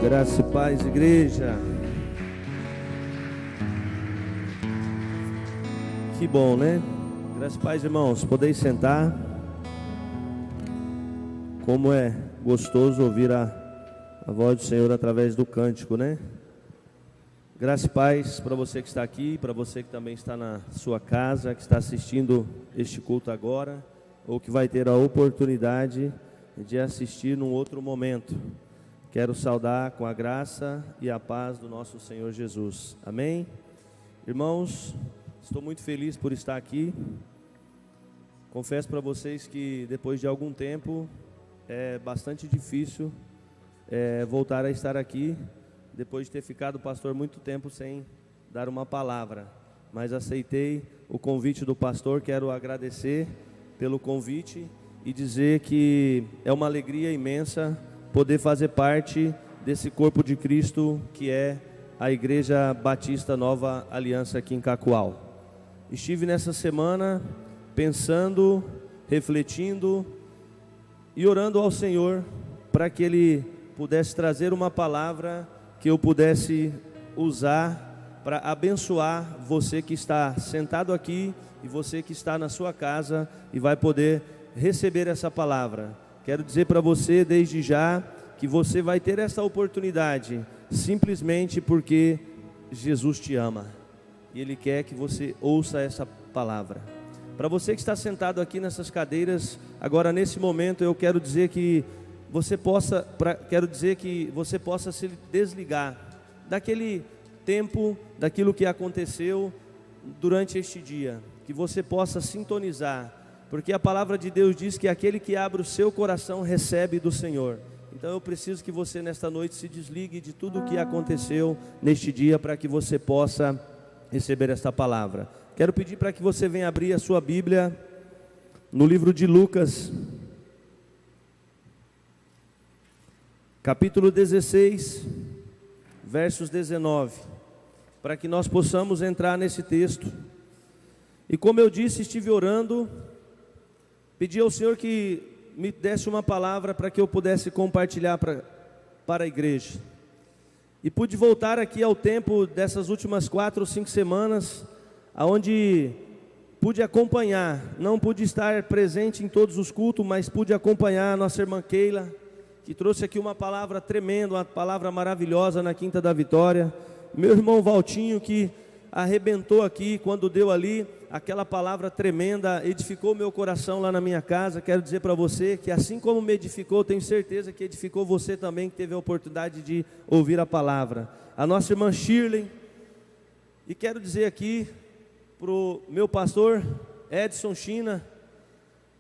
Graça e paz, igreja. Que bom, né? Graça e paz, irmãos. Podeis sentar. Como é gostoso ouvir a voz do Senhor através do cântico, né? Graça e paz para você que está aqui, para você que também está na sua casa, que está assistindo este culto agora, ou que vai ter a oportunidade de assistir num outro momento. Quero saudar com a graça e a paz do nosso Senhor Jesus. Amém? Irmãos, estou muito feliz por estar aqui. Confesso para vocês que depois de algum tempo é bastante difícil voltar a estar aqui, depois de ter ficado pastor muito tempo sem dar uma palavra. Mas aceitei o convite do pastor, quero agradecer pelo convite e dizer que é uma alegria imensa poder fazer parte desse corpo de Cristo que é a Igreja Batista Nova Aliança aqui em Cacoal. Estive nessa semana pensando, refletindo e orando ao Senhor para que Ele pudesse trazer uma palavra que eu pudesse usar para abençoar você que está sentado aqui e você que está na sua casa e vai poder receber essa palavra. Quero dizer para você desde já que você vai ter essa oportunidade simplesmente porque Jesus te ama e Ele quer que você ouça essa palavra. Para você que está sentado aqui nessas cadeiras, agora nesse momento eu quero dizer que você possa se desligar daquele tempo, daquilo que aconteceu durante este dia, que você possa sintonizar, porque a palavra de Deus diz que aquele que abre o seu coração recebe do Senhor. Então eu preciso que você nesta noite se desligue de tudo o que aconteceu neste dia para que você possa receber esta palavra. Quero pedir para que você venha abrir a sua Bíblia no livro de Lucas, capítulo 16, versos 19, para que nós possamos entrar nesse texto. E como eu disse, estive orando, pedi ao Senhor que me desse uma palavra para que eu pudesse compartilhar para a igreja. E pude voltar aqui ao tempo dessas últimas 4 ou 5 semanas, onde pude acompanhar, não pude estar presente em todos os cultos, mas pude acompanhar a nossa irmã Keila, que trouxe aqui uma palavra tremenda, uma palavra maravilhosa na Quinta da Vitória. Meu irmão Valtinho, que arrebentou aqui quando deu ali aquela palavra tremenda, edificou meu coração lá na minha casa. Quero dizer para você que assim como me edificou, tenho certeza que edificou você também, que teve a oportunidade de ouvir a palavra. A nossa irmã Shirley, e quero dizer aqui para o meu pastor Edson China,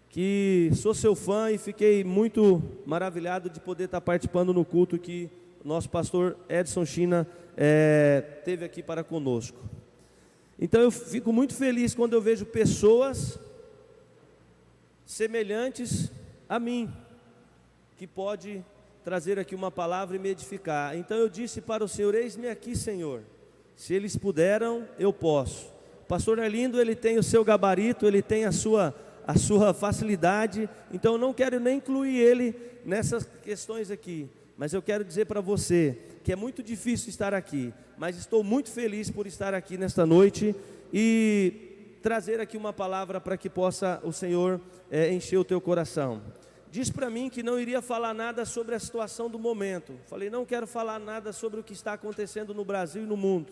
que sou seu fã e fiquei muito maravilhado de poder estar participando no culto que o nosso pastor Edson China teve aqui para conosco. Então eu fico muito feliz quando eu vejo pessoas semelhantes a mim, que pode trazer aqui uma palavra e me edificar. Então eu disse para o Senhor: eis-me aqui, Senhor, se eles puderam, eu posso. O pastor Arlindo, ele tem o seu gabarito, ele tem a sua facilidade, então eu não quero nem incluir ele nessas questões aqui, mas eu quero dizer para você que é muito difícil estar aqui, mas estou muito feliz por estar aqui nesta noite e trazer aqui uma palavra para que possa o Senhor encher o teu coração. Diz para mim que não iria falar nada sobre a situação do momento. Falei, não quero falar nada sobre o que está acontecendo no Brasil e no mundo,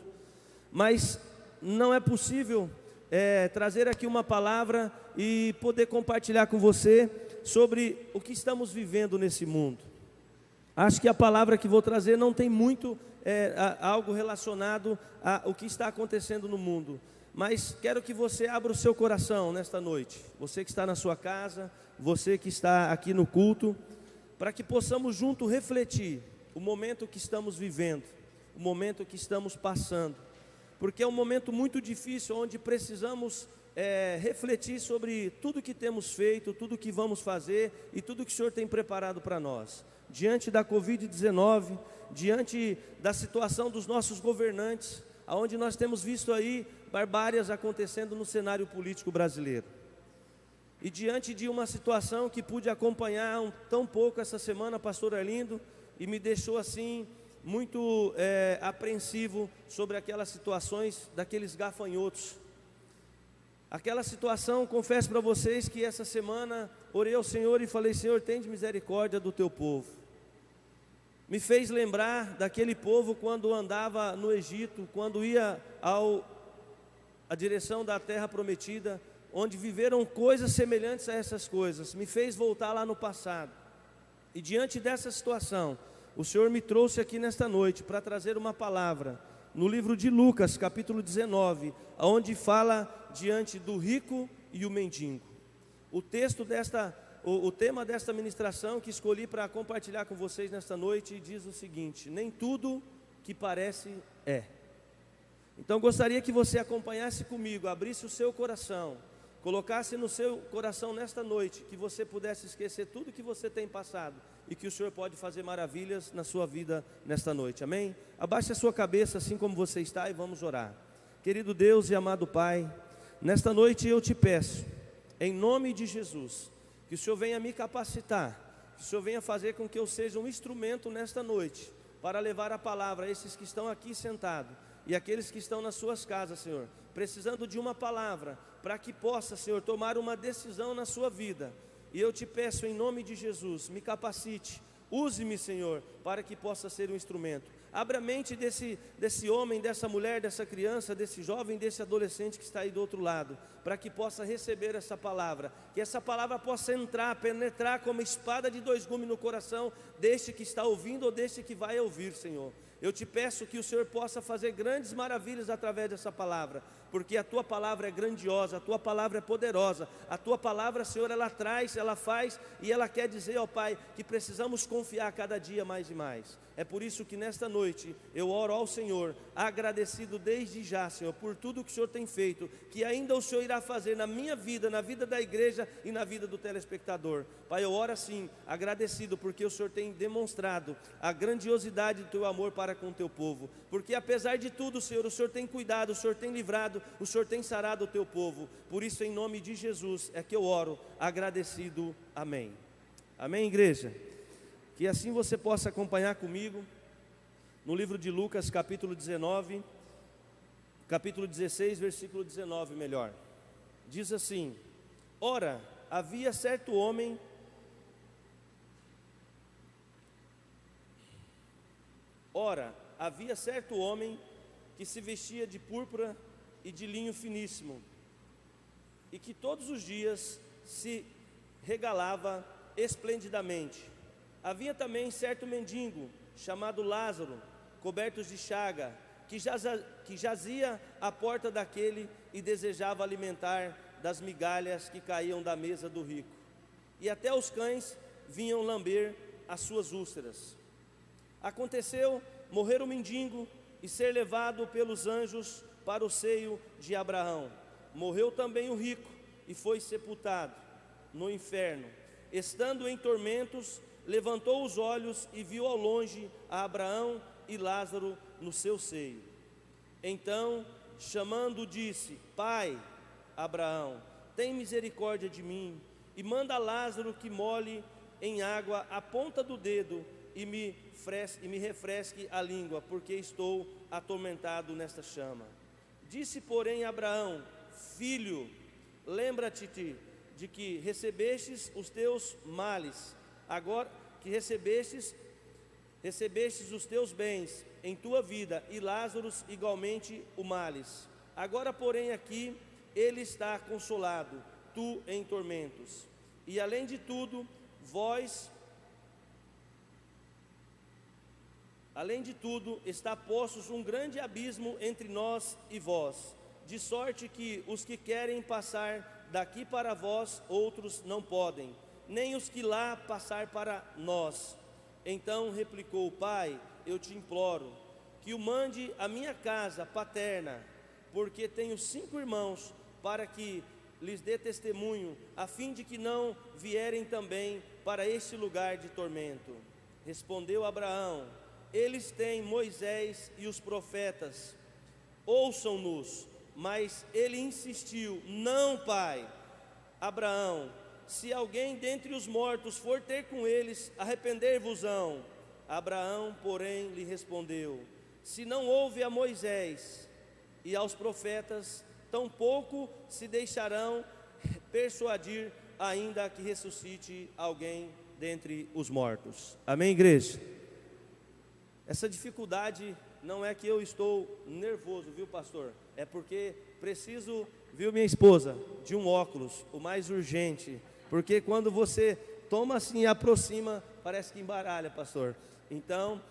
mas não é possível trazer aqui uma palavra e poder compartilhar com você sobre o que estamos vivendo nesse mundo. Acho que a palavra que vou trazer não tem muito algo relacionado ao que está acontecendo no mundo, mas quero que você abra o seu coração nesta noite, você que está na sua casa, você que está aqui no culto, para que possamos junto refletir o momento que estamos vivendo, o momento que estamos passando, porque é um momento muito difícil, onde precisamos refletir sobre tudo que temos feito, tudo que vamos fazer e tudo que o Senhor tem preparado para nós. Diante da Covid-19, diante da situação dos nossos governantes, onde nós temos visto aí barbárias acontecendo no cenário político brasileiro. E diante de uma situação que pude acompanhar tão pouco essa semana, pastor Arlindo, e me deixou assim muito apreensivo sobre aquelas situações daqueles gafanhotos. Aquela situação, confesso para vocês que essa semana orei ao Senhor e falei: Senhor, tende misericórdia do teu povo. Me fez lembrar daquele povo quando andava no Egito, quando ia à direção da terra prometida, onde viveram coisas semelhantes a essas coisas. Me fez voltar lá no passado. E diante dessa situação, o Senhor me trouxe aqui nesta noite para trazer uma palavra no livro de Lucas, capítulo 19, onde fala diante do rico e o mendigo. O tema desta ministração que escolhi para compartilhar com vocês nesta noite diz o seguinte: nem tudo que parece é. Então gostaria que você acompanhasse comigo, abrisse o seu coração, colocasse no seu coração nesta noite, que você pudesse esquecer tudo que você tem passado e que o Senhor pode fazer maravilhas na sua vida nesta noite, amém? Abaixe a sua cabeça assim como você está e vamos orar. Querido Deus e amado Pai, nesta noite eu te peço, em nome de Jesus, que o Senhor venha me capacitar, que o Senhor venha fazer com que eu seja um instrumento nesta noite, para levar a palavra a esses que estão aqui sentados, e aqueles que estão nas suas casas, Senhor, precisando de uma palavra, para que possa, Senhor, tomar uma decisão na sua vida. E eu te peço em nome de Jesus, me capacite, use-me, Senhor, para que possa ser um instrumento. Abra a mente desse homem, dessa mulher, dessa criança, desse jovem, desse adolescente que está aí do outro lado, para que possa receber essa palavra, que essa palavra possa entrar, penetrar como espada de dois gumes no coração deste que está ouvindo ou deste que vai ouvir, Senhor. Eu te peço que o Senhor possa fazer grandes maravilhas através dessa palavra, porque a tua palavra é grandiosa, a tua palavra é poderosa, a tua palavra, Senhor, ela traz, ela faz e ela quer dizer, ó Pai, que precisamos confiar cada dia mais e mais. É por isso que nesta noite eu oro ao Senhor, agradecido desde já, Senhor, por tudo que o Senhor tem feito, que ainda o Senhor irá fazer na minha vida, na vida da igreja e na vida do telespectador. Pai, eu oro assim, agradecido, porque o Senhor tem demonstrado a grandiosidade do teu amor para com o teu povo, porque apesar de tudo, Senhor, o Senhor tem cuidado, o Senhor tem livrado, o Senhor tem sarado o teu povo. Por isso, em nome de Jesus, é que eu oro, agradecido, amém. Amém, igreja? Que assim você possa acompanhar comigo no livro de Lucas, capítulo 19, capítulo 16, versículo 19, melhor. Diz assim: ora, havia certo homem que se vestia de púrpura e de linho finíssimo, e que todos os dias se regalava esplendidamente. Havia também certo mendigo, chamado Lázaro, coberto de chaga, que jazia à porta daquele e desejava alimentar das migalhas que caíam da mesa do rico. E até os cães vinham lamber as suas úlceras. Aconteceu morrer o mendigo e ser levado pelos anjos para o seio de Abraão. Morreu também o rico e foi sepultado no inferno. Estando em tormentos, levantou os olhos e viu ao longe a Abraão e Lázaro no seu seio. Então, chamando, disse: Pai, Abraão, tem misericórdia de mim, e manda Lázaro que molhe em água a ponta do dedo e me refresque a língua, porque estou atormentado nesta chama. Disse, porém, Abraão: Filho, lembra-te de que recebestes os teus males, agora que recebestes os teus bens em tua vida, e Lázaro igualmente o males. Agora, porém, aqui ele está consolado, tu em tormentos. E além de tudo, está postos um grande abismo entre nós e vós, de sorte que os que querem passar daqui para vós, outros não podem, nem os que lá passar para nós. Então replicou: Pai, eu te imploro que o mande à minha casa paterna, porque tenho 5 irmãos, para que lhes dê testemunho, a fim de que não vierem também para este lugar de tormento. Respondeu Abraão: Eles têm Moisés e os profetas, ouçam-nos. Mas ele insistiu: Não, pai. Abraão: Se alguém dentre os mortos for ter com eles, arrepender-vos-ão. Abraão, porém, lhe respondeu: se não houve a Moisés e aos profetas, tampouco se deixarão persuadir, ainda que ressuscite alguém dentre os mortos. Amém, igreja? Essa dificuldade não é que eu estou nervoso, viu, pastor? É porque preciso, viu, minha esposa, de um óculos, o mais urgente. Porque quando você toma assim e aproxima, parece que embaralha, pastor. Então,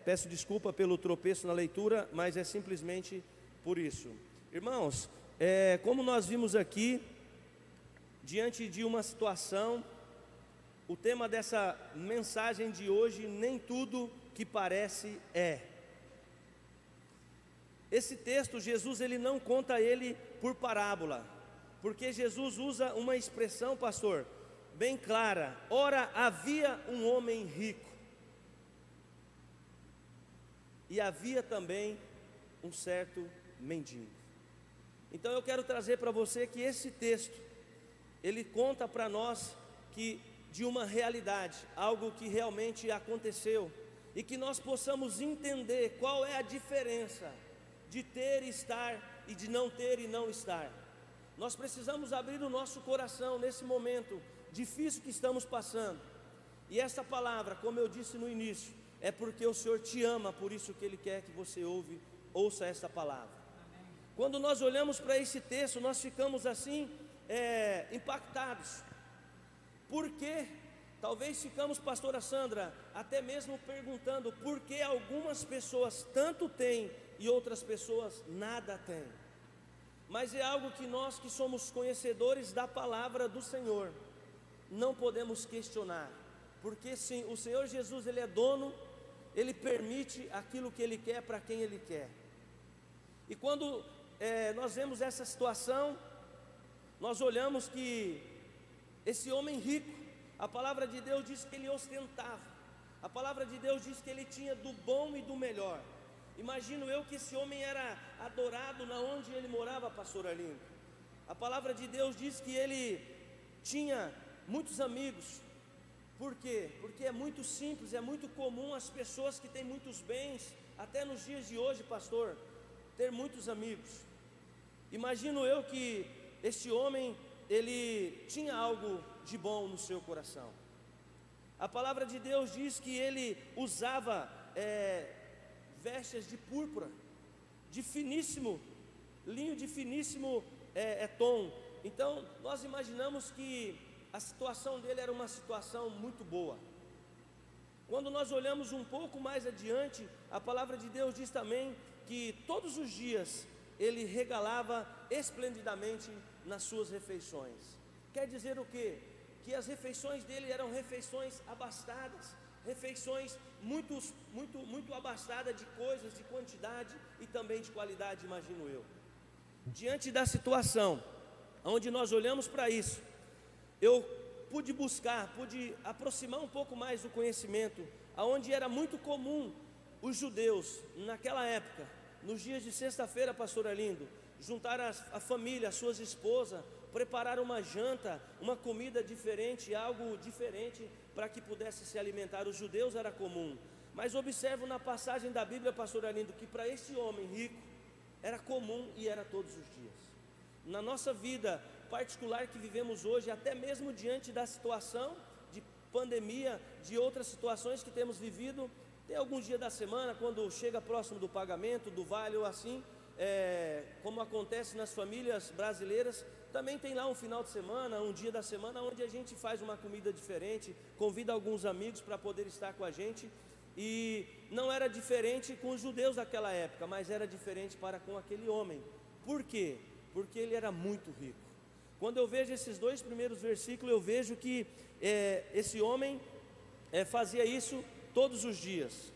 peço desculpa pelo tropeço na leitura, mas é simplesmente por isso. Irmãos, como nós vimos aqui, diante de uma situação, o tema dessa mensagem de hoje, nem tudo que parece é. Esse texto, Jesus ele não conta ele por parábola, porque Jesus usa uma expressão, pastor, bem clara. Ora, havia um homem rico, e havia também um certo mendigo. Então eu quero trazer para você que esse texto, ele conta para nós que de uma realidade, algo que realmente aconteceu, e que nós possamos entender qual é a diferença de ter e estar, e de não ter e não estar. Nós precisamos abrir o nosso coração nesse momento difícil que estamos passando, e essa palavra, como eu disse no início, é porque o Senhor te ama, por isso que Ele quer que você ouça essa palavra. Quando nós olhamos para esse texto, nós ficamos assim, impactados. Por quê? Talvez ficamos, pastora Sandra, até mesmo perguntando por que algumas pessoas tanto têm e outras pessoas nada têm. Mas é algo que nós que somos conhecedores da palavra do Senhor, não podemos questionar. Porque sim, o Senhor Jesus, Ele é dono, Ele permite aquilo que Ele quer para quem Ele quer. E quando nós vemos essa situação, nós olhamos que esse homem rico, a palavra de Deus diz que ele ostentava, a palavra de Deus diz que ele tinha do bom e do melhor. Imagino eu que esse homem era adorado na onde ele morava, pastor Arlindo. A palavra de Deus diz que ele tinha muitos amigos. Por quê? Porque é muito simples, é muito comum as pessoas que têm muitos bens, até nos dias de hoje, pastor, ter muitos amigos. Imagino eu que este homem, ele tinha algo de bom no seu coração. A palavra de Deus diz que ele usava vestes de púrpura, de finíssimo linho, de finíssimo tom. Então nós imaginamos que a situação dele era uma situação muito boa. Quando nós olhamos um pouco mais adiante, a palavra de Deus diz também que todos os dias ele regalava esplendidamente nas suas refeições. Quer dizer o quê? Que as refeições dele eram refeições abastadas, refeições muito abastadas de coisas, de quantidade e também de qualidade, imagino eu. Diante da situação, onde nós olhamos para isso, eu pude aproximar um pouco mais do conhecimento, aonde era muito comum os judeus, naquela época, nos dias de sexta-feira, pastor Arlindo, juntar a família, as suas esposas, preparar uma janta, uma comida diferente, algo diferente, para que pudesse se alimentar. Os judeus era comum, mas observo na passagem da Bíblia, pastor Arlindo, que para esse homem rico, era comum e era todos os dias. Na nossa vida particular que vivemos hoje, até mesmo diante da situação de pandemia, de outras situações que temos vivido, tem alguns dias da semana, quando chega próximo do pagamento, do vale ou assim, como acontece nas famílias brasileiras, também tem lá um final de semana, um dia da semana, onde a gente faz uma comida diferente, convida alguns amigos para poder estar com a gente, e não era diferente com os judeus daquela época, mas era diferente para com aquele homem. Por quê? Porque ele era muito rico. Quando eu vejo esses dois primeiros versículos, eu vejo que esse homem fazia isso todos os dias.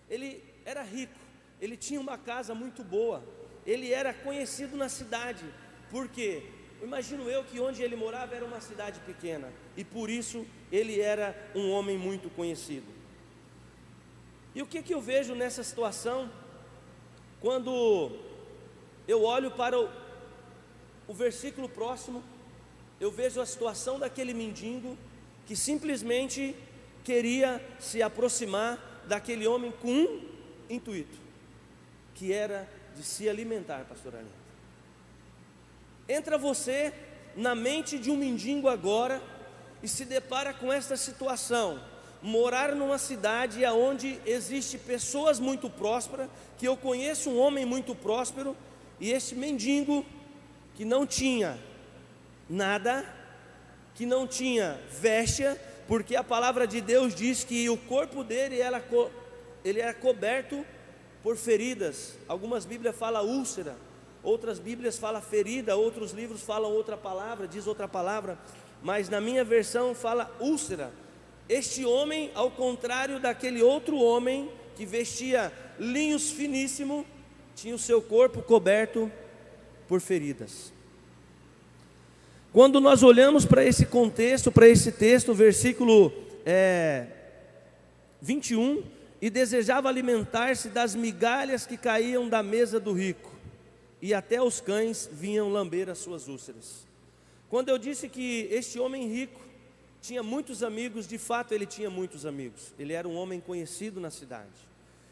Ele era rico, ele tinha uma casa muito boa, ele era conhecido na cidade. Por quê? Imagino eu que onde ele morava era uma cidade pequena, e por isso ele era um homem muito conhecido. E o que eu vejo nessa situação? Quando eu olho para o versículo próximo, eu vejo a situação daquele mendigo, que simplesmente queria se aproximar daquele homem com um intuito, que era de se alimentar, pastor Arlindo. Entra você na mente de um mendigo agora e se depara com esta situação: morar numa cidade onde existe pessoas muito prósperas, que eu conheço um homem muito próspero, e este mendigo que não tinha nada, que não tinha vestia, porque a palavra de Deus diz que o corpo dele ele era coberto por feridas. Algumas bíblias falam úlcera, outras bíblias falam ferida, outros livros falam outra palavra, diz outra palavra, mas na minha versão fala úlcera. Este homem, ao contrário daquele outro homem que vestia linhos finíssimos, tinha o seu corpo coberto por feridas. Quando nós olhamos para esse contexto, para esse texto, versículo 21, e desejava alimentar-se das migalhas que caíam da mesa do rico, e até os cães vinham lamber as suas úlceras. Quando eu disse que este homem rico tinha muitos amigos, de fato ele tinha muitos amigos, ele era um homem conhecido na cidade,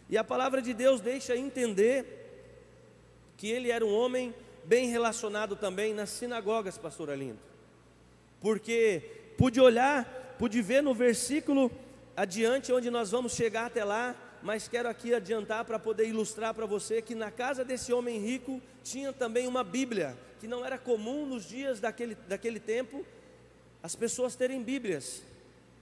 e a palavra de Deus deixa entender que ele era um homem bem relacionado também nas sinagogas, pastor Arlindo, porque pude ver no versículo adiante, onde nós vamos chegar até lá, mas quero aqui adiantar para poder ilustrar para você que na casa desse homem rico tinha também uma Bíblia, que não era comum nos dias daquele tempo as pessoas terem Bíblias,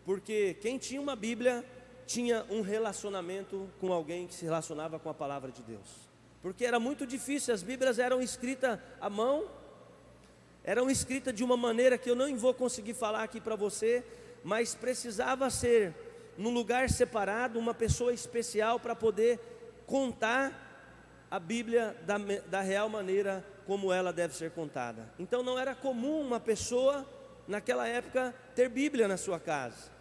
porque quem tinha uma Bíblia tinha um relacionamento com alguém que se relacionava com a palavra de Deus. Porque era muito difícil, as Bíblias eram escritas à mão, eram escritas de uma maneira que eu não vou conseguir falar aqui para você, mas precisava ser num lugar separado, uma pessoa especial para poder contar a Bíblia da real maneira como ela deve ser contada. Então não era comum uma pessoa naquela época ter Bíblia na sua casa.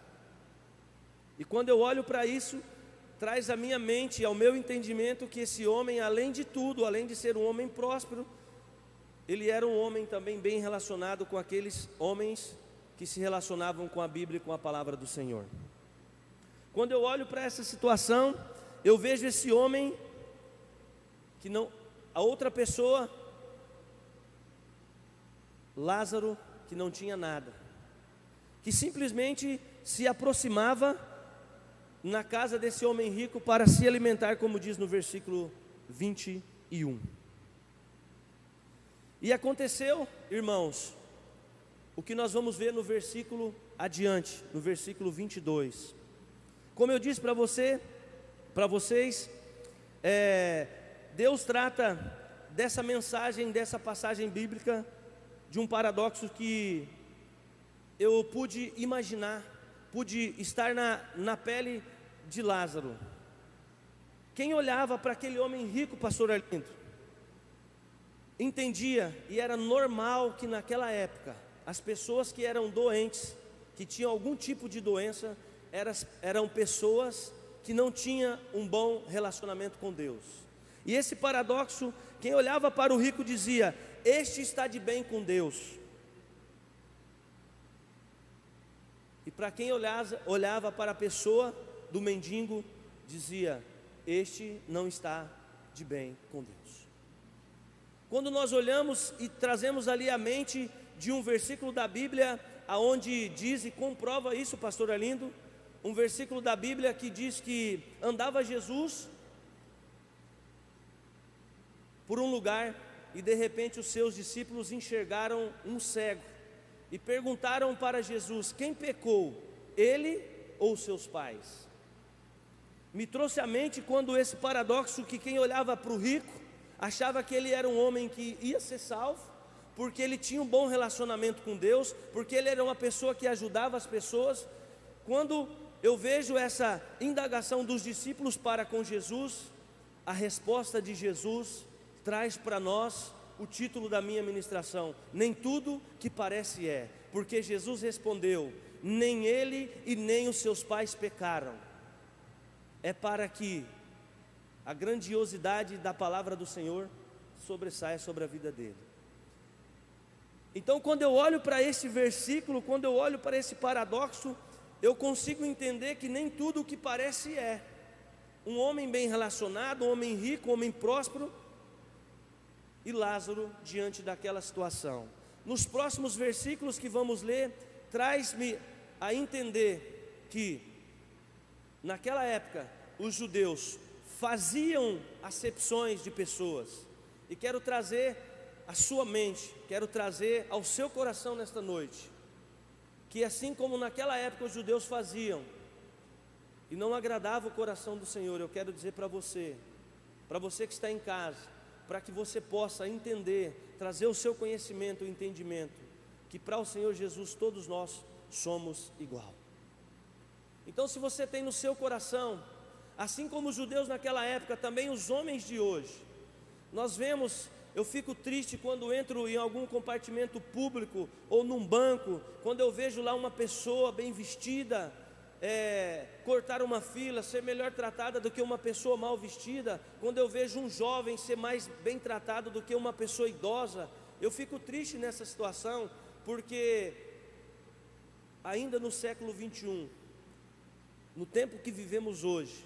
E quando eu olho para isso, traz à minha mente, ao meu entendimento, que esse homem, além de tudo, além de ser um homem próspero, ele era um homem também bem relacionado com aqueles homens que se relacionavam com a Bíblia e com a palavra do Senhor. Quando eu olho para essa situação, eu vejo esse homem, a outra pessoa, Lázaro, que não tinha nada, que simplesmente se aproximava na casa desse homem rico para se alimentar, como diz no versículo 21. E aconteceu, irmãos, o que nós vamos ver no versículo adiante, no versículo 22. Como eu disse para vocês, Deus trata dessa mensagem, dessa passagem bíblica, de um paradoxo que eu pude imaginar, pude estar na pele de Lázaro. Quem olhava para aquele homem rico, pastor Arlindo, entendia, e era normal que naquela época, as pessoas que eram doentes, que tinham algum tipo de doença, eram pessoas que não tinham um bom relacionamento com Deus. E esse paradoxo, quem olhava para o rico dizia: este está de bem com Deus. E para quem olhava para a pessoa do mendigo, dizia: este não está de bem com Deus. Quando nós olhamos e trazemos ali a mente de um versículo da Bíblia, aonde diz e comprova isso, pastor Arlindo, um versículo da Bíblia que diz que andava Jesus por um lugar, e de repente os seus discípulos enxergaram um cego, e perguntaram para Jesus: quem pecou, ele ou seus pais? Me trouxe à mente quando esse paradoxo, que quem olhava para o rico, achava que ele era um homem que ia ser salvo, porque ele tinha um bom relacionamento com Deus, porque ele era uma pessoa que ajudava as pessoas. Quando eu vejo essa indagação dos discípulos para com Jesus, a resposta de Jesus traz para nós o título da minha ministração: nem tudo que parece é. Porque Jesus respondeu: nem ele e nem os seus pais pecaram, é para que a grandiosidade da palavra do Senhor sobressaia sobre a vida dele. Então, quando eu olho para esse versículo, quando eu olho para esse paradoxo, eu consigo entender que nem tudo o que parece é. Um homem bem relacionado, um homem rico, um homem próspero, e Lázaro diante daquela situação. Nos próximos versículos que vamos ler, traz-me a entender que naquela época os judeus faziam acepções de pessoas. E quero trazer à sua mente, quero trazer ao seu coração nesta noite, que assim como naquela época os judeus faziam, e não agradava o coração do Senhor, eu quero dizer para você que está em casa, para que você possa entender, trazer o seu conhecimento, o entendimento, que para o Senhor Jesus todos nós somos igual. Então, se você tem no seu coração, assim como os judeus naquela época, também os homens de hoje, nós vemos, eu fico triste quando entro em algum compartimento público ou num banco, quando eu vejo lá uma pessoa bem vestida, cortar uma fila, ser melhor tratada do que uma pessoa mal vestida. Quando eu vejo um jovem ser mais bem tratado do que uma pessoa idosa, eu fico triste nessa situação, porque ainda no século 21, no tempo que vivemos hoje,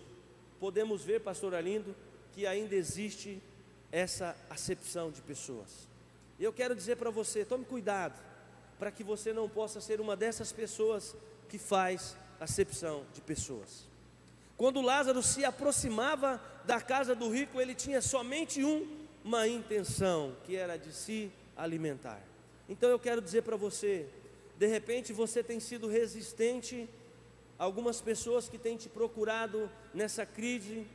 podemos ver, pastor Arlindo, que ainda existe essa acepção de pessoas. Eu quero dizer para você, tome cuidado, para que você não possa ser uma dessas pessoas que faz acepção de pessoas. Quando Lázaro se aproximava da casa do rico, ele tinha somente uma intenção, que era de se alimentar. Então eu quero dizer para você, de repente você tem sido resistente a algumas pessoas que têm te procurado nessa crise.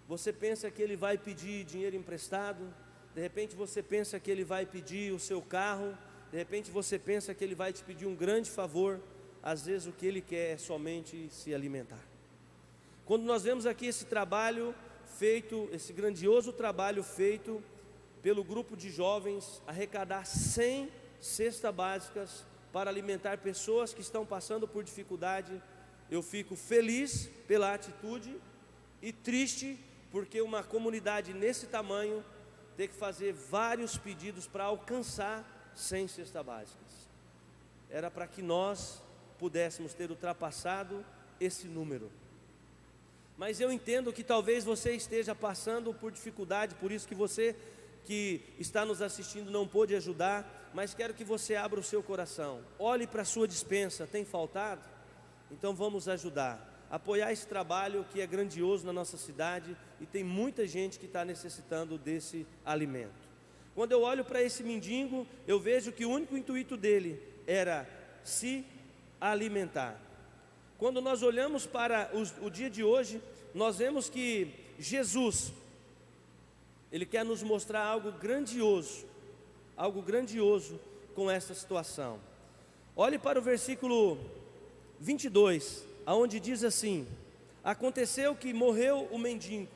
Você pensa que ele vai pedir dinheiro emprestado, de repente você pensa que ele vai pedir o seu carro, de repente você pensa que ele vai te pedir um grande favor. Às vezes o que ele quer é somente se alimentar. Quando nós vemos aqui esse trabalho feito, esse grandioso trabalho feito pelo grupo de jovens, arrecadar 100 cestas básicas para alimentar pessoas que estão passando por dificuldade, eu fico feliz pela atitude e triste porque uma comunidade nesse tamanho tem que fazer vários pedidos para alcançar 100 cestas básicas. Era para que nós pudéssemos ter ultrapassado esse número. Mas eu entendo que talvez você esteja passando por dificuldade, por isso que você que está nos assistindo não pôde ajudar, mas quero que você abra o seu coração, olhe para a sua despensa, tem faltado? Então vamos ajudar, apoiar esse trabalho que é grandioso na nossa cidade e tem muita gente que está necessitando desse alimento. Quando eu olho para esse mendigo, eu vejo que o único intuito dele era se alimentar. Quando nós olhamos para o dia de hoje, nós vemos que Jesus, Ele quer nos mostrar algo grandioso com essa situação. Olhe para o versículo 22, aonde diz assim: aconteceu que morreu o mendigo,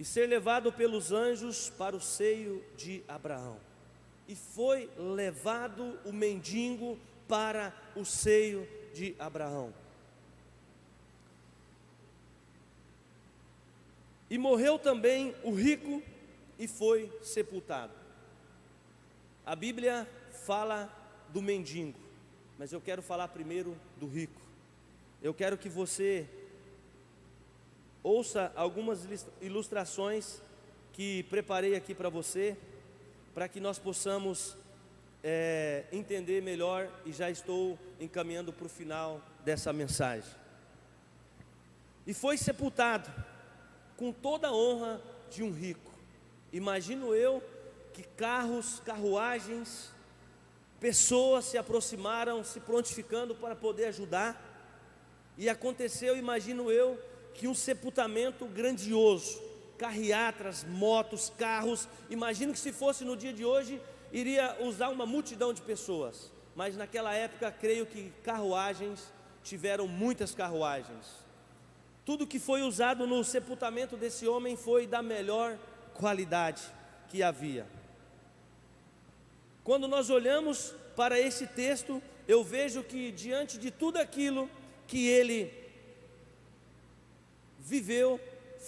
e ser levado pelos anjos para o seio de Abraão. E foi levado o mendigo para o seio de Abraão. E morreu também o rico e foi sepultado. A Bíblia fala do mendigo, mas eu quero falar primeiro do rico. Eu quero que você ouça algumas ilustrações que preparei aqui para você, para que nós possamos entender melhor, e já estou encaminhando para o final dessa mensagem. E foi sepultado com toda a honra de um rico. Imagino eu que carros, carruagens, pessoas se aproximaram, se prontificando para poder ajudar. E aconteceu, imagino eu, que um sepultamento grandioso, carreatras, motos, carros. Imagino que se fosse no dia de hoje, iria usar uma multidão de pessoas, mas naquela época creio que carruagens, tiveram muitas carruagens. Tudo que foi usado no sepultamento desse homem foi da melhor qualidade que havia. Quando nós olhamos para esse texto, eu vejo que diante de tudo aquilo que ele viveu,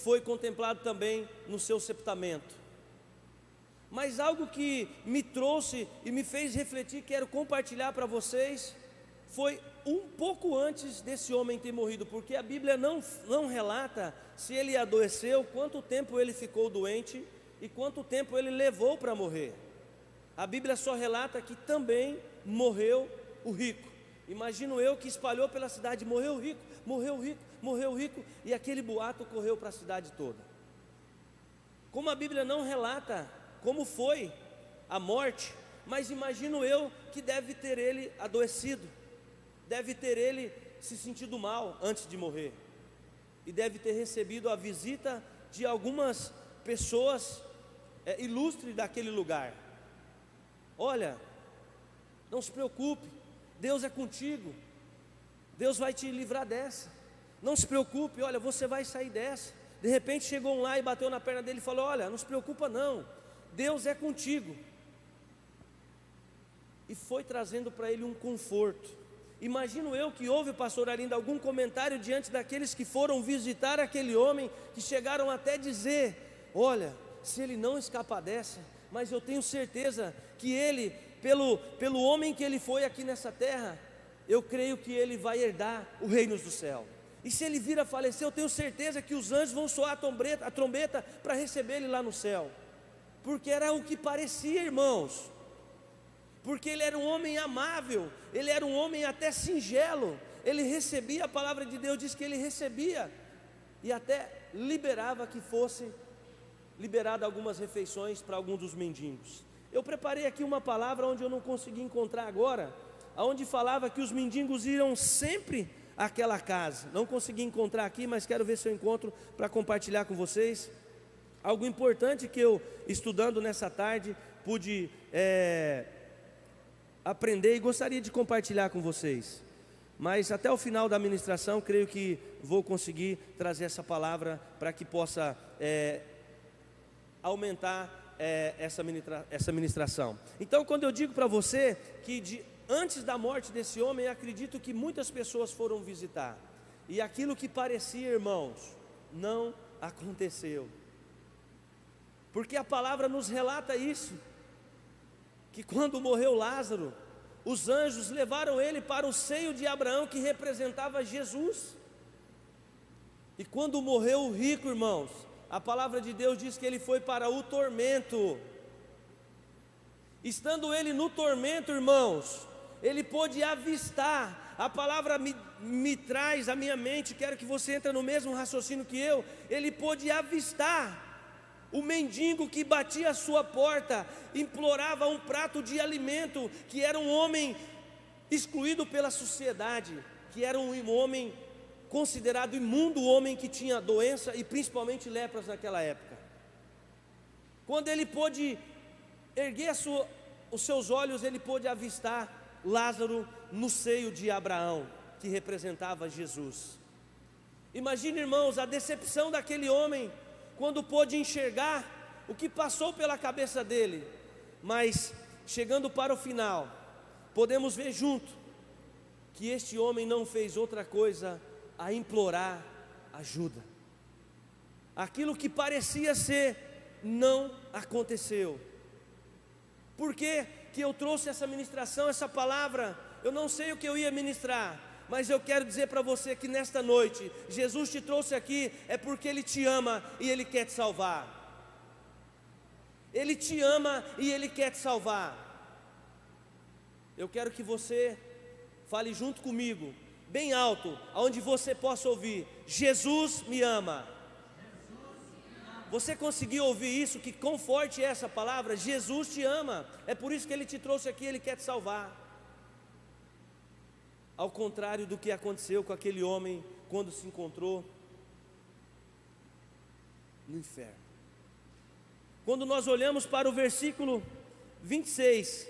foi contemplado também no seu sepultamento. Mas algo que me trouxe e me fez refletir, quero compartilhar para vocês, foi um pouco antes desse homem ter morrido, porque a Bíblia não relata se ele adoeceu, quanto tempo ele ficou doente e quanto tempo ele levou para morrer. A Bíblia só relata que também morreu o rico. Imagino eu que espalhou pela cidade: morreu o rico, morreu o rico, morreu o rico, e aquele boato correu para a cidade toda. Como a Bíblia não relata como foi a morte, mas imagino eu que deve ter ele adoecido, deve ter ele se sentido mal antes de morrer, e deve ter recebido a visita de algumas pessoas ilustres daquele lugar. Olha, não se preocupe, Deus é contigo, Deus vai te livrar dessa. Não se preocupe, olha, você vai sair dessa. De repente chegou um lá e bateu na perna dele e falou: olha, não se preocupa não, Deus é contigo. E foi trazendo para ele um conforto. Imagino eu que houve, pastor Arlindo, algum comentário diante daqueles que foram visitar aquele homem, que chegaram até dizer: olha, se ele não escapar dessa, mas eu tenho certeza que ele, pelo homem que ele foi aqui nessa terra, eu creio que ele vai herdar o reino do céu. E se ele vir a falecer, eu tenho certeza que os anjos vão soar a trombeta para receber ele lá no céu. Porque era o que parecia, irmãos. Porque ele era um homem amável, ele era um homem até singelo, ele recebia a palavra de Deus, diz que ele recebia, e até liberava que fosse liberado algumas refeições para alguns dos mendigos. Eu preparei aqui uma palavra onde eu não consegui encontrar agora, onde falava que os mendigos iam sempre àquela casa. Não consegui encontrar aqui, mas quero ver se eu encontro para compartilhar com vocês. Algo importante que eu, estudando nessa tarde, pude aprender e gostaria de compartilhar com vocês. Mas até o final da ministração, creio que vou conseguir trazer essa palavra para que possa aumentar essa ministração. Então, quando eu digo para você que antes da morte desse homem, acredito que muitas pessoas foram visitar, e aquilo que parecia, irmãos, não aconteceu. Porque a palavra nos relata isso, que quando morreu Lázaro, os anjos levaram ele para o seio de Abraão, que representava Jesus. E quando morreu o rico, irmãos, a palavra de Deus diz que ele foi para o tormento. Estando ele no tormento, irmãos, ele pôde avistar. A palavra me traz à minha mente, quero que você entre no mesmo raciocínio que eu. Ele pôde avistar o mendigo que batia a sua porta, implorava um prato de alimento, que era um homem excluído pela sociedade, que era um homem considerado imundo, um homem que tinha doença e principalmente lepras naquela época. Quando ele pôde erguer os seus olhos, ele pôde avistar Lázaro no seio de Abraão, que representava Jesus. Imagine, irmãos, a decepção daquele homem quando pôde enxergar o que passou pela cabeça dele. Mas chegando para o final, podemos ver junto que este homem não fez outra coisa a implorar ajuda. Aquilo que parecia ser, não aconteceu. Por que eu trouxe essa ministração, essa palavra? Eu não sei o que eu ia ministrar, mas eu quero dizer para você que nesta noite, Jesus te trouxe aqui, é porque Ele te ama e Ele quer te salvar. Ele te ama e Ele quer te salvar. Eu quero que você fale junto comigo, bem alto, aonde você possa ouvir: Jesus me ama. Você conseguiu ouvir isso? Que quão forte é essa palavra? Jesus te ama, é por isso que Ele te trouxe aqui, Ele quer te salvar. Ao contrário do que aconteceu com aquele homem quando se encontrou no inferno. Quando nós olhamos para o versículo 26,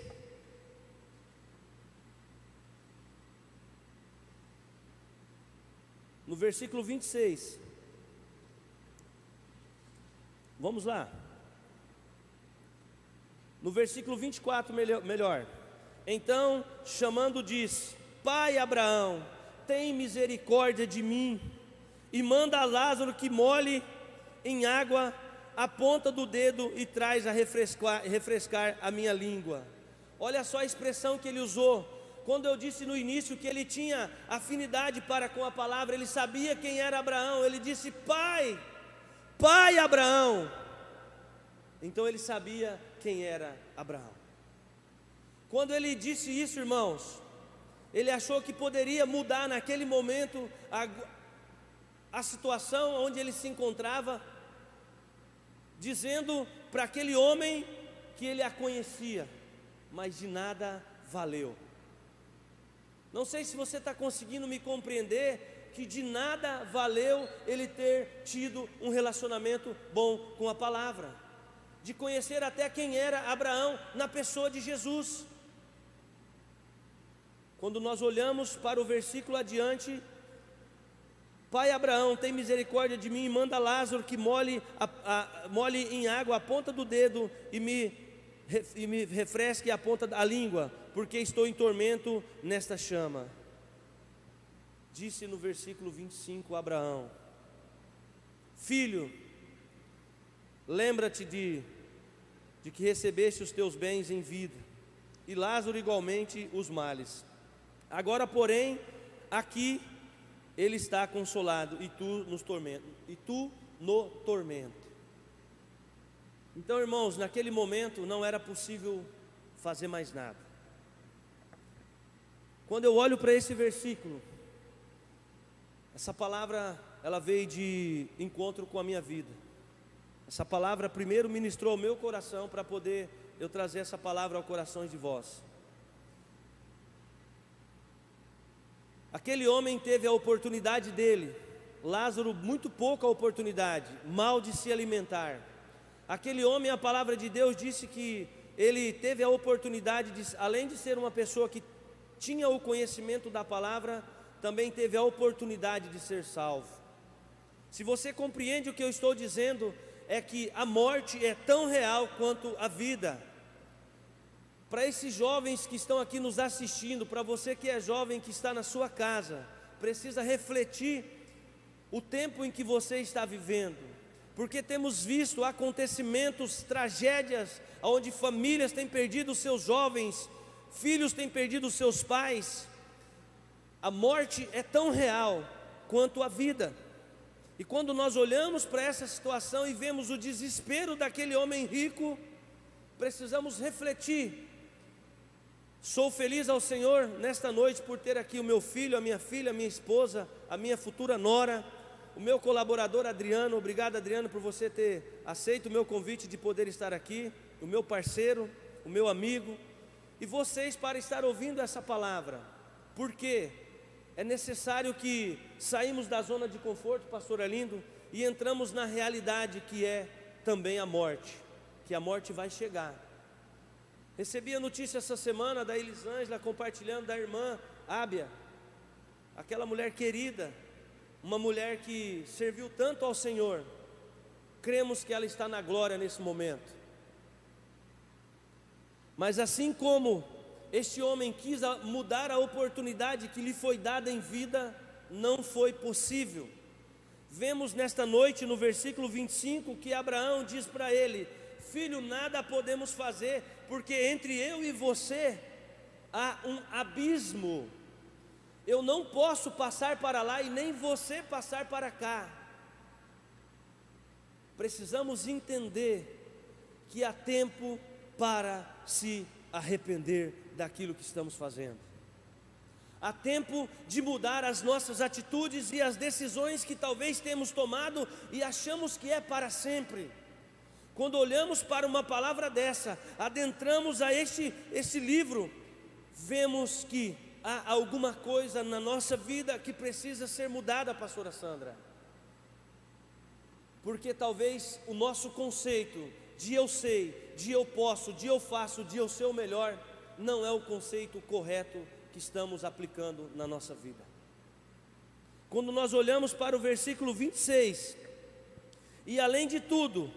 no versículo 26, vamos lá, no versículo 24 melhor. Então, chamando, disse: Pai Abraão, tem misericórdia de mim, e manda a Lázaro que molhe em água a ponta do dedo e traz a refrescar a minha língua. Olha só a expressão que ele usou: quando eu disse no início que ele tinha afinidade para com a palavra, ele sabia quem era Abraão, ele disse: pai, pai Abraão. Então ele sabia quem era Abraão. Quando ele disse isso, irmãos, ele achou que poderia mudar naquele momento a situação onde ele se encontrava, dizendo para aquele homem que ele a conhecia, mas de nada valeu. Não sei se você está conseguindo me compreender, que de nada valeu ele ter tido um relacionamento bom com a palavra, de conhecer até quem era Abraão na pessoa de Jesus. Quando nós olhamos para o versículo adiante: pai Abraão, tem misericórdia de mim e manda Lázaro que molhe em água a ponta do dedo e me refresque a ponta da língua, porque estou em tormento nesta chama. Disse no versículo 25 Abraão: filho, lembra-te de que recebeste os teus bens em vida, e Lázaro igualmente os males. Agora, porém, aqui ele está consolado, e tu no tormento. Então, irmãos, naquele momento não era possível fazer mais nada. Quando eu olho para esse versículo, essa palavra, ela veio de encontro com a minha vida. Essa palavra primeiro ministrou ao meu coração, para poder eu trazer essa palavra ao coração de vós. Aquele homem teve a oportunidade dele, Lázaro muito pouca oportunidade, mal de se alimentar. Aquele homem, a palavra de Deus disse que ele teve a oportunidade de, além de ser uma pessoa que tinha o conhecimento da palavra, também teve a oportunidade de ser salvo. Se você compreende o que eu estou dizendo, é que a morte é tão real quanto a vida. Para esses jovens que estão aqui nos assistindo, para você que é jovem, que está na sua casa, precisa refletir o tempo em que você está vivendo, porque temos visto acontecimentos, tragédias, onde famílias têm perdido seus jovens, filhos têm perdido seus pais. A morte é tão real quanto a vida. E quando nós olhamos para essa situação e vemos o desespero daquele homem rico, precisamos refletir. Sou feliz ao Senhor nesta noite por ter aqui o meu filho, a minha filha, a minha esposa, a minha futura nora, o meu colaborador Adriano. Obrigado, Adriano, por você ter aceito o meu convite de poder estar aqui, o meu parceiro, o meu amigo, e vocês para estar ouvindo essa palavra, porque é necessário que saímos da zona de conforto, pastor Arlindo, e entramos na realidade que é também a morte, que a morte vai chegar. Recebi a notícia essa semana da Elisângela compartilhando da irmã Ábia, aquela mulher querida, uma mulher que serviu tanto ao Senhor. Cremos que ela está na glória nesse momento. Mas assim como este homem quis mudar a oportunidade que lhe foi dada em vida, não foi possível. Vemos nesta noite no versículo 25 que Abraão diz para ele: filho, nada podemos fazer, porque entre eu e você há um abismo. Eu não posso passar para lá e nem você passar para cá. Precisamos entender que há tempo para se arrepender daquilo que estamos fazendo. Há tempo de mudar as nossas atitudes e as decisões que talvez temos tomado e achamos que é para sempre. Quando olhamos para uma palavra dessa, adentramos a este livro, vemos que há alguma coisa na nossa vida que precisa ser mudada, pastora Sandra. Porque talvez o nosso conceito de eu sei, de eu posso, de eu faço, de eu ser o melhor, não é o conceito correto que estamos aplicando na nossa vida. Quando nós olhamos para o versículo 26, e além de tudo,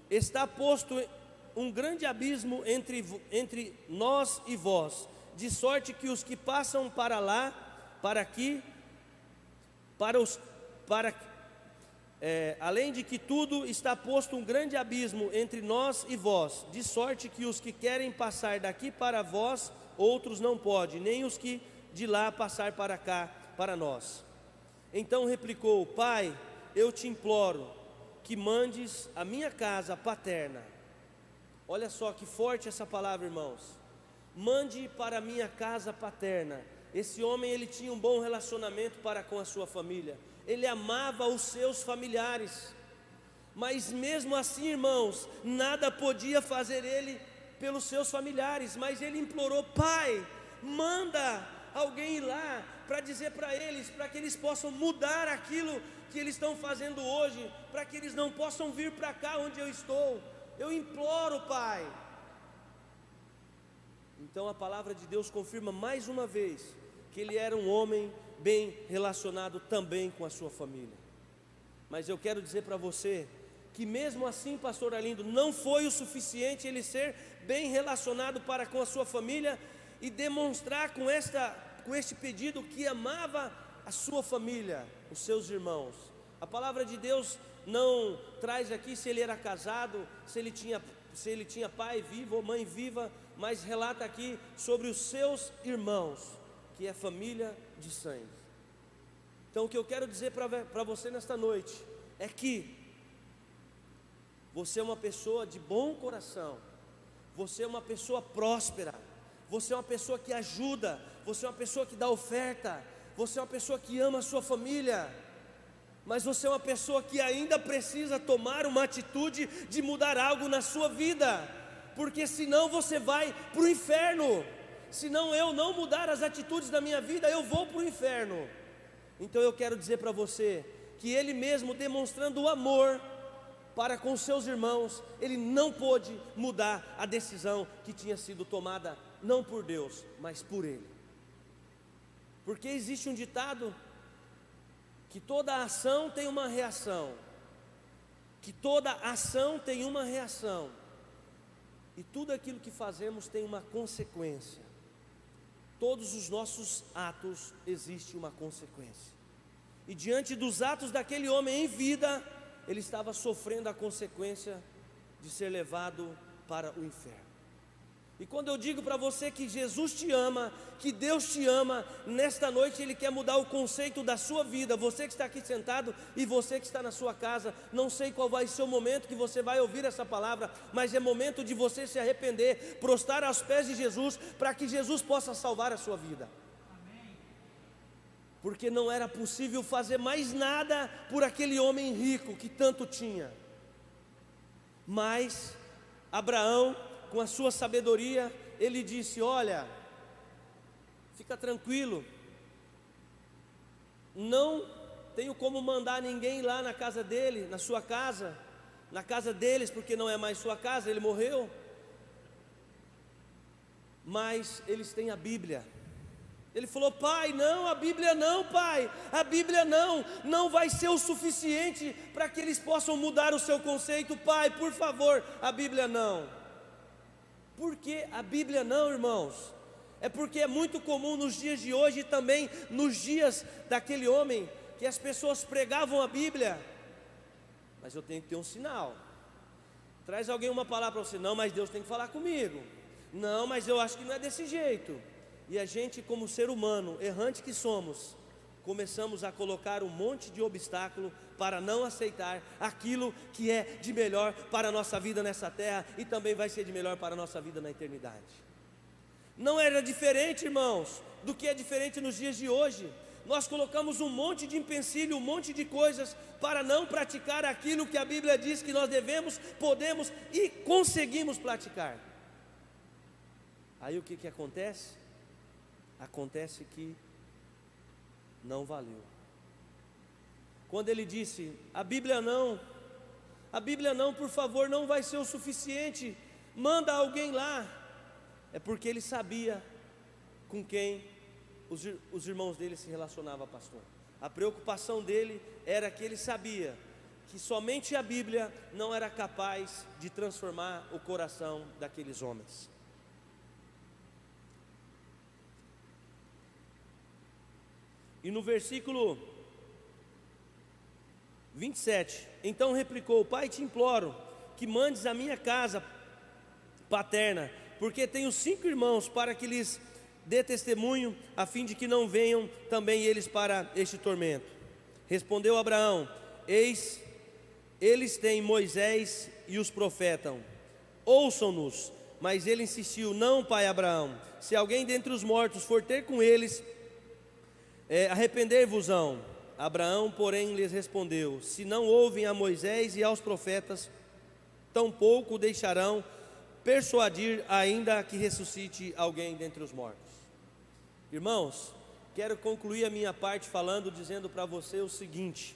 está posto um grande abismo entre nós e vós, de sorte que os que passam para lá, para aqui, além de que tudo está posto um grande abismo entre nós e vós, de sorte que os que querem passar daqui para vós, outros não podem, nem os que de lá passar para cá, para nós. Então replicou: Pai, eu te imploro que mandes a minha casa paterna. Olha só que forte essa palavra, irmãos. Mande para a minha casa paterna. Esse homem, ele tinha um bom relacionamento para com a sua família. Ele amava os seus familiares. Mas mesmo assim, irmãos, nada podia fazer ele pelos seus familiares. Mas ele implorou: Pai, manda alguém ir lá para dizer para eles, para que eles possam mudar aquilo que eles estão fazendo hoje, para que eles não possam vir para cá onde eu estou. Eu imploro, Pai. Então a palavra de Deus confirma mais uma vez que ele era um homem bem relacionado também com a sua família. Mas eu quero dizer para você que mesmo assim, pastor Arlindo, não foi o suficiente ele ser bem relacionado para com a sua família e demonstrar com este pedido que amava a sua família, os seus irmãos. A palavra de Deus não traz aqui se ele era casado, se ele tinha pai vivo ou mãe viva, mas relata aqui sobre os seus irmãos, que é família de sangue. Então o que eu quero dizer para você nesta noite é que você é uma pessoa de bom coração, você é uma pessoa próspera, você é uma pessoa que ajuda, você é uma pessoa que dá oferta, você é uma pessoa que ama a sua família, mas você é uma pessoa que ainda precisa tomar uma atitude de mudar algo na sua vida, porque senão você vai para o inferno. Senão eu não mudar as atitudes da minha vida, eu vou para o inferno. Então eu quero dizer para você que ele mesmo, demonstrando o amor para com seus irmãos, ele não pôde mudar a decisão que tinha sido tomada, não por Deus, mas por ele. Porque existe um ditado que toda ação tem uma reação, que toda ação tem uma reação, e tudo aquilo que fazemos tem uma consequência. Todos os nossos atos existe uma consequência. E diante dos atos daquele homem em vida, ele estava sofrendo a consequência de ser levado para o inferno. E quando eu digo para você que Jesus te ama, que Deus te ama, nesta noite Ele quer mudar o conceito da sua vida. Você que está aqui sentado e você que está na sua casa, não sei qual vai ser o momento que você vai ouvir essa palavra, mas é momento de você se arrepender, prostrar aos pés de Jesus, para que Jesus possa salvar a sua vida. Porque não era possível fazer mais nada por aquele homem rico que tanto tinha. Mas Abraão, com a sua sabedoria, ele disse: olha, fica tranquilo, não tenho como mandar ninguém lá na casa dele, na sua casa, na casa deles, porque não é mais sua casa, ele morreu, mas eles têm a Bíblia. Ele falou: pai, não, a Bíblia não, pai, a Bíblia não vai ser o suficiente para que eles possam mudar o seu conceito, pai, por favor, a Bíblia não. Por que a Bíblia não, irmãos? É porque é muito comum nos dias de hoje e também nos dias daquele homem, que as pessoas pregavam a Bíblia, mas eu tenho que ter um sinal. Traz alguém uma palavra para você: não, mas Deus tem que falar comigo. Não, mas eu acho que não é desse jeito. E a gente, como ser humano errante que somos, começamos a colocar um monte de obstáculo para não aceitar aquilo que é de melhor para a nossa vida nessa terra e também vai ser de melhor para a nossa vida na eternidade. Não era diferente, irmãos, do que é diferente nos dias de hoje. Nós colocamos um monte de empecilho, um monte de coisas para não praticar aquilo que a Bíblia diz que nós devemos, podemos e conseguimos praticar. Aí o que acontece? Acontece que não valeu. Quando ele disse: a Bíblia não, por favor, não vai ser o suficiente, manda alguém lá, é porque ele sabia com quem os irmãos dele se relacionavam, pastor. A preocupação dele era que ele sabia que somente a Bíblia não era capaz de transformar o coração daqueles homens. E no versículo 27. Então replicou: Pai, te imploro que mandes a minha casa paterna, porque tenho 5 irmãos, para que lhes dê testemunho, a fim de que não venham também eles para este tormento. Respondeu Abraão: Eis, eles têm Moisés e os profetas, ouçam-nos. Mas ele insistiu: Não, pai Abraão, se alguém dentre os mortos for ter com eles, arrepender-vos-ão. Abraão, porém, lhes respondeu: Se não ouvem a Moisés e aos profetas, tampouco deixarão persuadir, ainda que ressuscite alguém dentre os mortos. Irmãos, quero concluir a minha parte dizendo para você o seguinte: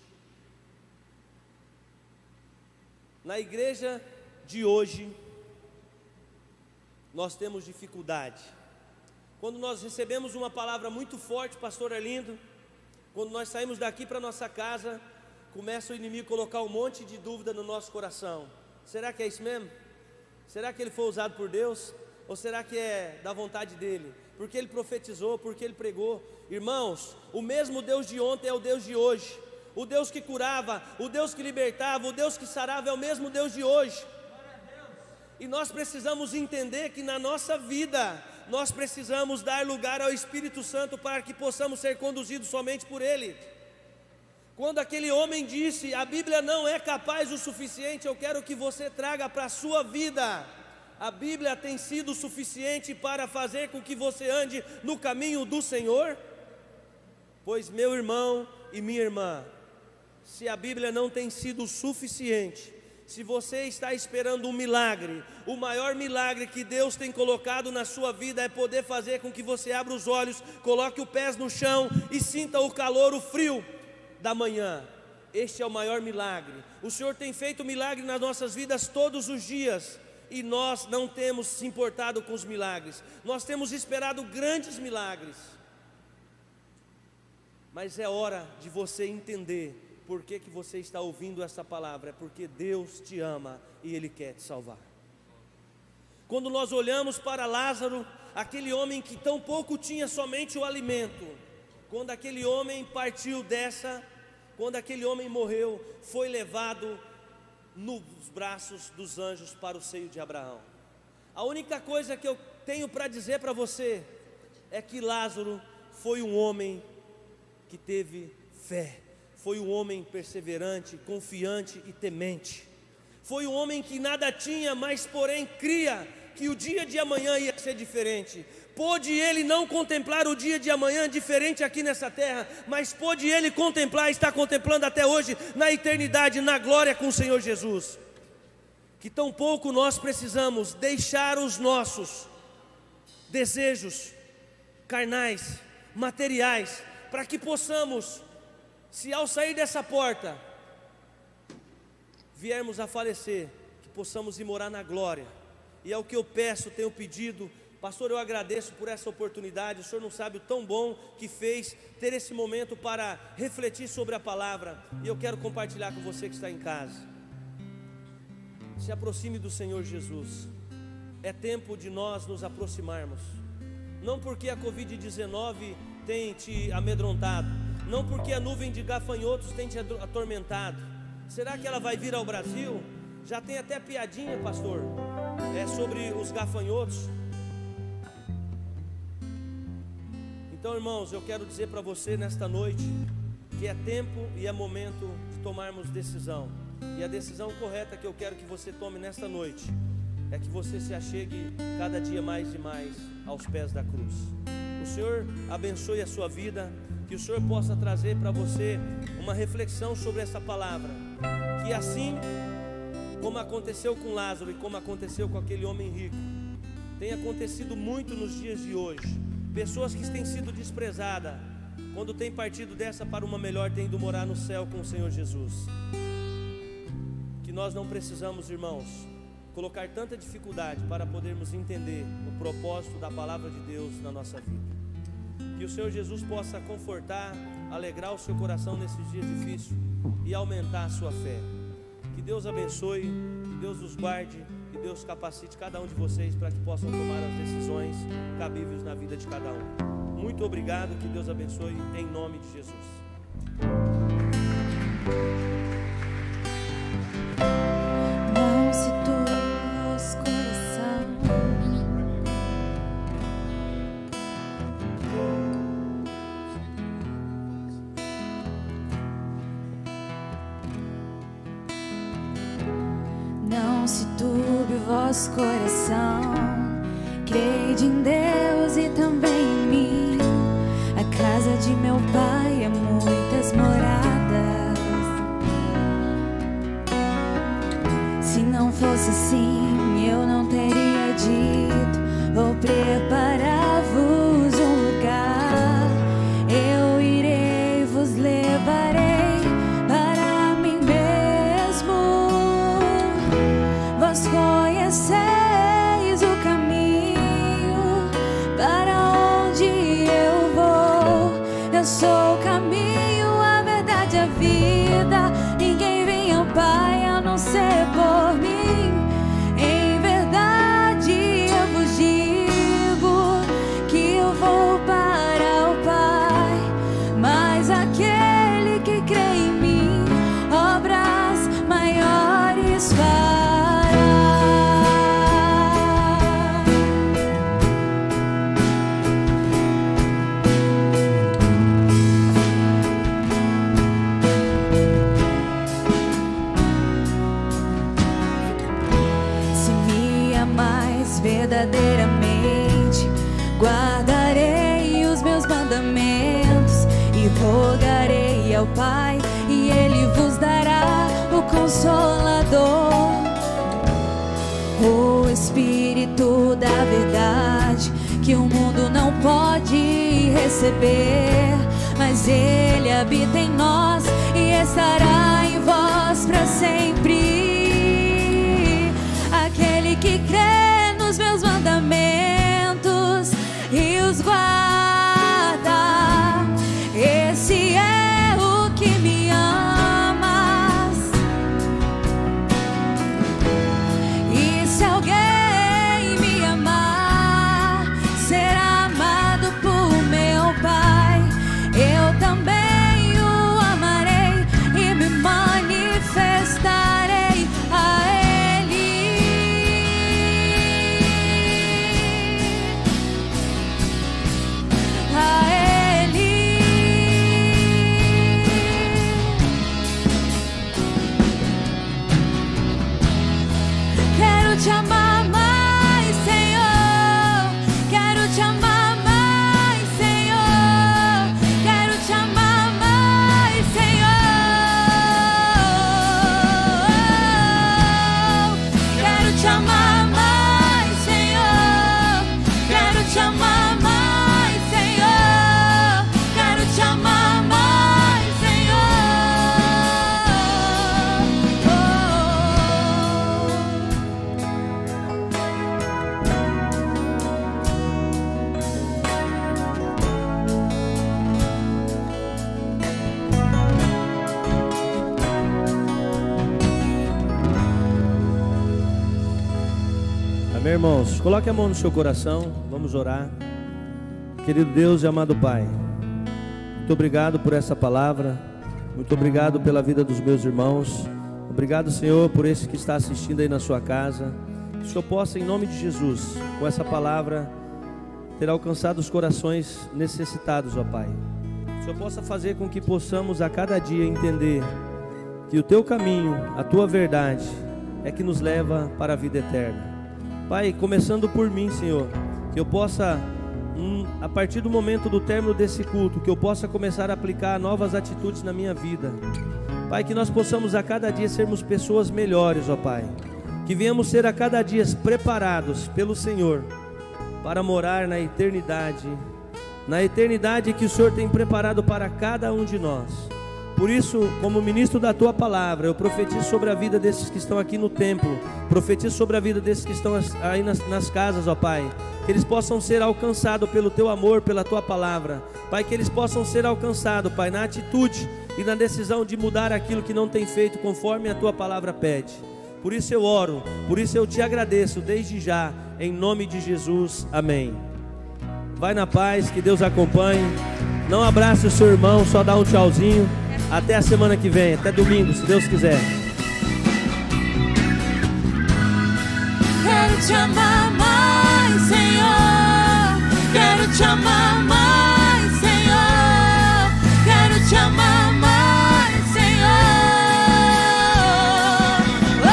na igreja de hoje, nós temos dificuldade. Quando nós recebemos uma palavra muito forte, pastor Arlindo, quando nós saímos daqui para nossa casa, começa o inimigo a colocar um monte de dúvida no nosso coração. Será que é isso mesmo? Será que ele foi usado por Deus? Ou será que é da vontade dele? Porque ele profetizou, porque ele pregou. Irmãos, o mesmo Deus de ontem é o Deus de hoje. O Deus que curava, o Deus que libertava, o Deus que sarava é o mesmo Deus de hoje. E nós precisamos entender que na nossa vida, nós precisamos dar lugar ao Espírito Santo para que possamos ser conduzidos somente por Ele. Quando aquele homem disse: a Bíblia não é capaz o suficiente, eu quero que você traga para a sua vida. A Bíblia tem sido suficiente para fazer com que você ande no caminho do Senhor? Pois, meu irmão e minha irmã, se a Bíblia não tem sido suficiente, se você está esperando um milagre, o maior milagre que Deus tem colocado na sua vida é poder fazer com que você abra os olhos, coloque os pés no chão e sinta o calor, o frio da manhã. Este é o maior milagre. O Senhor tem feito milagre nas nossas vidas todos os dias, e nós não temos se importado com os milagres. Nós temos esperado grandes milagres. Mas é hora de você entender por que você está ouvindo essa palavra. É porque Deus te ama e Ele quer te salvar. Quando nós olhamos para Lázaro, aquele homem que tão pouco tinha somente o alimento, quando aquele homem partiu quando aquele homem morreu, foi levado nos braços dos anjos para o seio de Abraão. A única coisa que eu tenho para dizer para você é que Lázaro foi um homem que teve fé, foi um homem perseverante, confiante e temente. Foi um homem que nada tinha, mas porém cria que o dia de amanhã ia ser diferente. Pôde ele não contemplar o dia de amanhã diferente aqui nessa terra, mas pôde ele contemplar, está contemplando até hoje, na eternidade, na glória com o Senhor Jesus. Que tão pouco nós precisamos deixar os nossos desejos carnais, materiais, para que possamos, se ao sair dessa porta, viermos a falecer, que possamos ir morar na glória. E é o que eu peço, tenho pedido. Pastor, eu agradeço por essa oportunidade. O Senhor não sabe o tão bom que fez ter esse momento para refletir sobre a palavra. E eu quero compartilhar com você que está em casa. Se aproxime do Senhor Jesus. É tempo de nós nos aproximarmos. Não porque a Covid-19 tem te amedrontado, não porque a nuvem de gafanhotos tem te atormentado. Será que ela vai vir ao Brasil? Já tem até piadinha, pastor, sobre os gafanhotos. Então, irmãos, eu quero dizer para você nesta noite que é tempo e é momento de tomarmos decisão. E a decisão correta que eu quero que você tome nesta noite é que você se achegue cada dia mais e mais aos pés da cruz. O Senhor abençoe a sua vida, que o Senhor possa trazer para você uma reflexão sobre essa palavra, que assim como aconteceu com Lázaro e como aconteceu com aquele homem rico, tem acontecido muito nos dias de hoje. Pessoas que têm sido desprezadas, quando têm partido dessa para uma melhor, têm ido morar no céu com o Senhor Jesus. Que nós não precisamos, irmãos, colocar tanta dificuldade para podermos entender o propósito da palavra de Deus na nossa vida. Que o Senhor Jesus possa confortar, alegrar o seu coração nesses dias difíceis e aumentar a sua fé. Que Deus abençoe, que Deus os guarde, que Deus capacite cada um de vocês para que possam tomar as decisões cabíveis na vida de cada um. Muito obrigado, que Deus abençoe em nome de Jesus. Não se turbe o vosso coração, crede em Deus e também em mim. A casa de meu pai é muitas moradas. Se não fosse assim, eu não teria dito: vou preparar-vos um lugar. Eu irei, vos levarei para mim mesmo. Vós conheceis o caminho para onde eu vou. Eu sou o caminho, a verdade e a vida. Ninguém vem ao Pai a não ser por mim. Em verdade eu vos digo que eu vou para o Pai, mas aquele que crê em mim obras maiores fará. Verdadeiramente guardarei os meus mandamentos e rogarei ao Pai, e Ele vos dará o Consolador, o Espírito da verdade, que o mundo não pode receber, mas Ele habita em nós e estará em vós para sempre. Aquele que crê nos meus mandamentos e os guarda, esse é o que me amas. E se alguém me amar, será amado por meu Pai. Eu também o amarei e me manifestarei a Ele. Quero te amar mais, Senhor. Quero te amar mais, Senhor. Quero te amar mais, Senhor. Quero te amar mais, Senhor. Quero te amar mais, Senhor. Quero te amar mais, Senhor. Amém, irmãos? Coloque a mão no seu coração, vamos orar. Querido Deus e amado Pai, muito obrigado por essa palavra, muito obrigado pela vida dos meus irmãos. Obrigado, Senhor, por esse que está assistindo aí na sua casa. Que o Senhor possa, em nome de Jesus, com essa palavra, ter alcançado os corações necessitados, ó Pai. Que o Senhor possa fazer com que possamos a cada dia entender que o Teu caminho, a Tua verdade, é que nos leva para a vida eterna. Pai, começando por mim, Senhor, que eu possa, a partir do momento do término desse culto, que eu possa começar a aplicar novas atitudes na minha vida. Pai, que nós possamos a cada dia sermos pessoas melhores, ó Pai. Que venhamos ser a cada dia preparados pelo Senhor para morar na eternidade que o Senhor tem preparado para cada um de nós. Por isso, como ministro da Tua palavra, eu profetizo sobre a vida desses que estão aqui no templo, profetizo sobre a vida desses que estão aí nas casas, ó Pai, que eles possam ser alcançados pelo Teu amor, pela Tua palavra, Pai, que eles possam ser alcançados, Pai, na atitude e na decisão de mudar aquilo que não tem feito conforme a Tua palavra pede. Por isso eu oro, por isso eu Te agradeço desde já, em nome de Jesus, amém. Vai na paz, que Deus acompanhe. Não abrace o seu irmão, só dá um tchauzinho. Até a semana que vem, até domingo, se Deus quiser. Quero te amar mais, Senhor. Quero te amar mais, Senhor. Quero te amar mais, Senhor. Oh,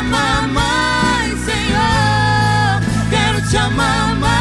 amar mais, Senhor. Quero te amar mais.